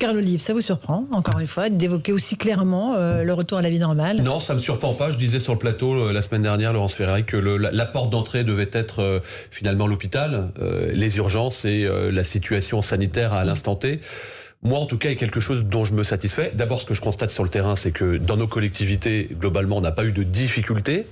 Carl Olive, ça vous surprend, encore une fois, d'évoquer aussi clairement le retour à la vie normale? Non, ça ne me surprend pas. Je disais sur le plateau la semaine dernière, Laurence Ferrari, que la porte d'entrée devait être finalement l'hôpital, les urgences et la situation sanitaire à l'instant T. Moi, en tout cas, il y a quelque chose dont je me satisfais. D'abord, ce que je constate sur le terrain, c'est que dans nos collectivités, globalement, on n'a pas eu de difficultés.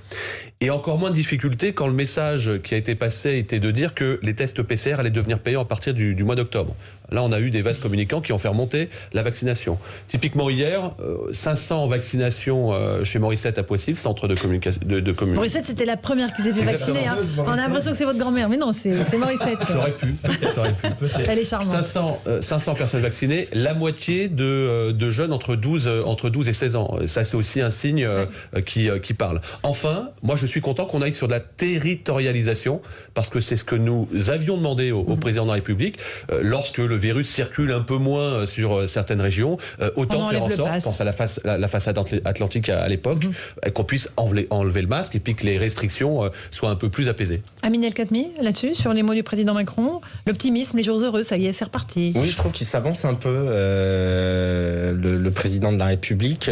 Et encore moins de difficultés quand le message qui a été passé était de dire que les tests PCR allaient devenir payants à partir du mois d'octobre. Là, on a eu des vases communicants qui ont fait remonter la vaccination. Typiquement, hier, 500 vaccinations chez Morissette à Poissy, le centre de communication. Morissette, c'était la première qui s'est fait vacciner. Hein. On a l'impression que c'est votre grand-mère, mais non, c'est Morissette. Ça aurait pu, peut-être. Elle est charmante. 500 personnes vaccinées, la moitié de jeunes entre 12 et 16 ans. Ça, c'est aussi un signe qui parle. Enfin, moi, je suis content qu'on aille sur de la territorialisation, parce que c'est ce que nous avions demandé au président de la République. Lorsque le virus circule un peu moins sur certaines régions, autant faire en sorte, je pense à la façade atlantique à l'époque, qu'on puisse enlever le masque et puis que les restrictions soient un peu plus apaisées. Amine El Khatmi, là-dessus, sur les mots du président Macron, l'optimisme, les jours heureux, ça y est, c'est reparti. Oui, je trouve qu'il s'avance un peu, le président de la République,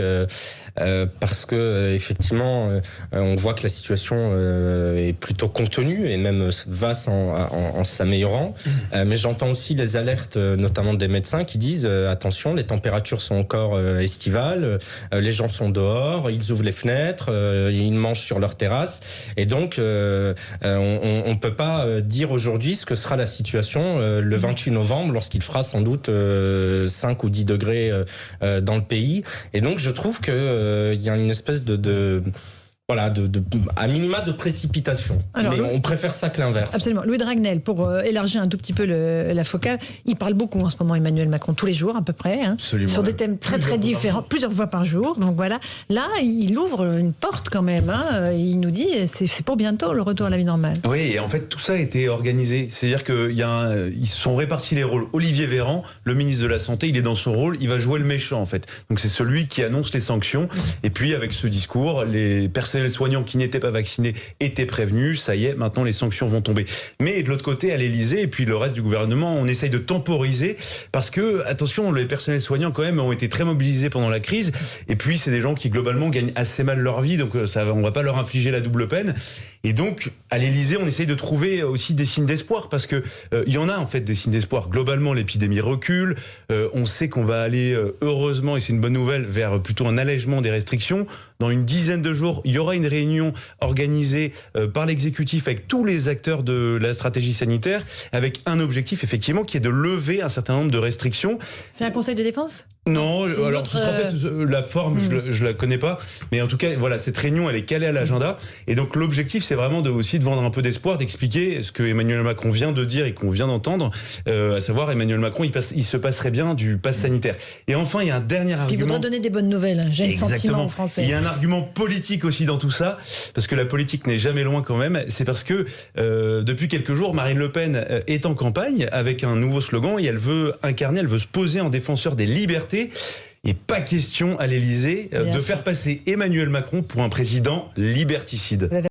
parce que effectivement, on voit que la situation est plutôt contenue et même va en s'améliorant. Mais j'entends aussi les alertes, notamment des médecins, qui disent attention, les températures sont encore estivales, les gens sont dehors, ils ouvrent les fenêtres, ils mangent sur leur terrasse, et donc on peut pas dire aujourd'hui ce que sera la situation le 28 novembre, lorsqu'il fera sans doute 5 ou 10 degrés dans le pays. Et donc je trouve que il y a une espèce à minima de précipitation. Alors, mais on préfère ça que l'inverse. Absolument. Louis de Ragnel, pour élargir un tout petit peu la focale, il parle beaucoup en ce moment, Emmanuel Macron, tous les jours à peu près, hein, sur des thèmes très très différents, plusieurs fois par jour. Donc voilà, là, il ouvre une porte quand même. Hein. Il nous dit, c'est pour bientôt le retour à la vie normale. Oui, et en fait, tout ça a été organisé. C'est-à-dire qu'ils se sont répartis les rôles. Olivier Véran, le ministre de la Santé, il est dans son rôle, il va jouer le méchant en fait. Donc c'est celui qui annonce les sanctions. Et puis avec ce discours, les personnes soignants qui n'étaient pas vaccinés étaient prévenus. Ça y est, maintenant les sanctions vont tomber. Mais de l'autre côté, à l'Élysée et puis le reste du gouvernement, on essaye de temporiser parce que, attention, les personnels soignants quand même ont été très mobilisés pendant la crise. Et puis c'est des gens qui globalement gagnent assez mal leur vie, donc on va pas leur infliger la double peine. Et donc, à l'Élysée, on essaye de trouver aussi des signes d'espoir, parce que il y en a en fait des signes d'espoir. Globalement, l'épidémie recule. On sait qu'on va aller, heureusement, et c'est une bonne nouvelle, vers plutôt un allègement des restrictions. Dans une dizaine de jours, il y aura une réunion organisée par l'exécutif avec tous les acteurs de la stratégie sanitaire, avec un objectif, effectivement, qui est de lever un certain nombre de restrictions. C'est un conseil de défense ? Non, alors ce sera peut-être la forme, je la connais pas, mais en tout cas, voilà, cette réunion, elle est calée à l'agenda, et donc l'objectif, c'est vraiment aussi de vendre un peu d'espoir, d'expliquer ce que Emmanuel Macron vient de dire et qu'on vient d'entendre, à savoir Emmanuel Macron, il se passerait bien du pass sanitaire. Et enfin, il y a un dernier argument. Il voudrait donner des bonnes nouvelles, j'ai le sentiment en français. Il y a un argument politique aussi dans tout ça, parce que la politique n'est jamais loin quand même, c'est parce que depuis quelques jours, Marine Le Pen est en campagne avec un nouveau slogan, et elle veut se poser en défenseur des libertés. Et pas question à l'Élysée de faire passer Emmanuel Macron pour un président liberticide.